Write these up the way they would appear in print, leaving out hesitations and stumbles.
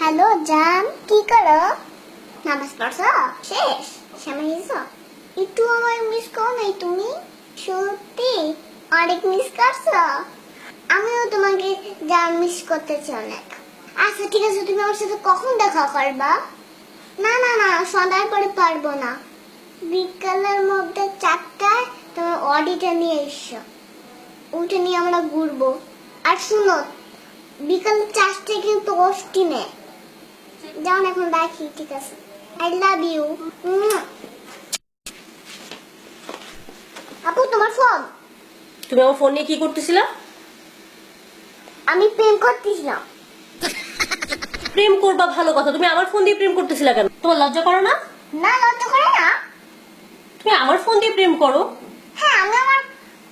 Hello জান, কি করো? নামাজ পড়ছো? শেষ সামাইছো? একটু আমার মিস করো নাই তুমি? সত্যি অনেক মিস করছো। আমিও তোমাকে জান মিস করতেছি অনেক। আচ্ছা ঠিক আছে, তুমি আমার সাথে কখন দেখা করবা? না না না, সন্ধ্যার পরে পারবো না। বিকালের মধ্যে 4টায় তোমার অডিটা নিয়ে এসো। ওটা নিয়ে আমরা ঘুরবো। আর শুনো, বিকাল 4টায় কিন্তু অস্টিনে যাও। এখন রাখি, ঠিক আছে? I love you. আপু তোমার ফোন। তুমি আমার ফোন নিয়ে কি করতেছিলা? আমি প্রেম করতেছিলাম। প্রেম করবা ভালো কথা, তুমি আমার ফোন দিয়ে প্রেম করতেছিলা কেন? তোমার লজ্জা করো না? না, লজ্জা করে না। তুমি আমার ফোন দিয়ে প্রেম করো? হ্যাঁ, আমি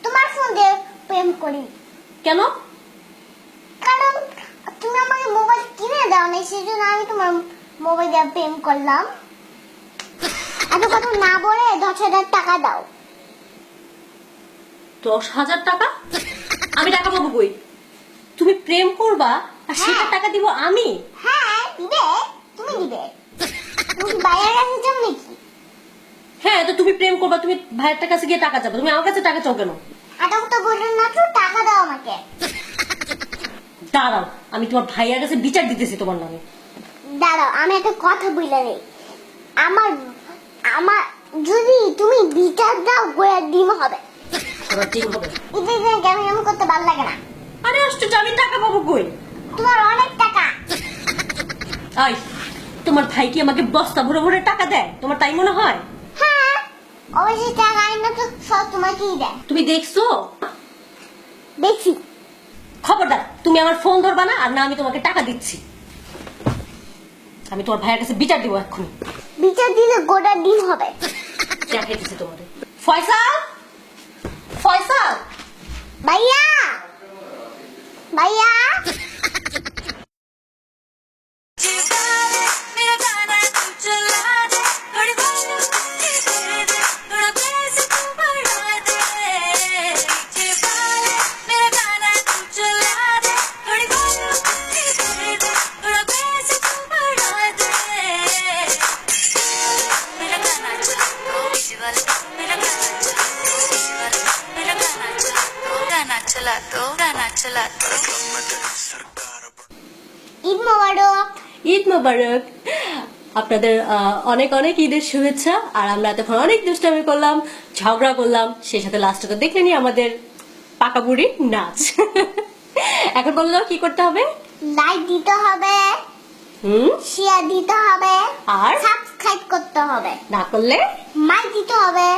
তোমার ফোন দিয়ে প্রেম করি। কেন? কারণ তুমি আমাকে মোবাইল কিনে দাও না, সেজন্য আমি তোমার মোবাইল দিয়ে প্রেম করলাম। এত কথা না বলে 10,000 টাকা দাও। 10,000 টাকা? আমি টাকা পাবো কই? তুমি প্রেম করবা আর সেটা টাকা দিব আমি? হ্যাঁ দিবে, তুমি দিবে। তুমি কি বাইরের কাছে যাও নাকি? হ্যাঁ, তো তুমি প্রেম করবা, তুমি ভাইয়ের কাছে গিয়ে টাকা চাবো, তুমি আমার কাছে টাকা চাও কেন? এত কথা বললেন না তো, টাকা দাও আমাকে। দাঁড়াও, আমি তোমার ভাইয়ের কাছে বিচার দিতেছি তোমার নামে। দাঁড়াও, আমি একটা কথা বলে নেই। আমার আমার যদি তুমি বিচার দাও, গোড়ার ডিম হবে। আবার ঠিক হবে। এটা কেমন কেমন করতে ভালো লাগে না। আরে আশ্চর্য, আমি টাকা পাবো কই? তোমার অনেক টাকা। আই, তোমার ভাই কি আমাকে বস্তা ভরে ভরে টাকা দেয়? তোমার তাই মনে হয়? হ্যাঁ, অবশ্যই টাকা আইনা তো সব তোমাকেই দেয়। তুমি দেখছো? দেখছি। খবরদার, তুমি আমার ফোন ধরবা না, আর না আমি তোমাকে টাকা দিচ্ছি। আমি তোমার ভাইয়ের কাছে বিচার দিব এক্ষুনি। বিচার দিলে গোড়ার ডিম হবে। দেখাই দিচ্ছি তোমাদের। ফয়সাল, ফয়সাল, ভাইয়া, ভাইয়া। चला तो ঈদ মোবারক। ঈদ মোবারক। আপনাদের অনেক অনেক ঈদের শুভেচ্ছা। আর আমরা এতক্ষণ অনেক দুষ্টামি করলাম, ঝগড়া করলাম, সেই সাথে লাস্টে তো দেখলেনি আমাদের পাকা বুড়ি নাচ। এখন বললো কি করতে হবে? লাইক দিতে হবে, শেয়ার দিতে হবে, আর সাবস্ক্রাইব করতে হবে, না করলে মাইক দিতে হবে।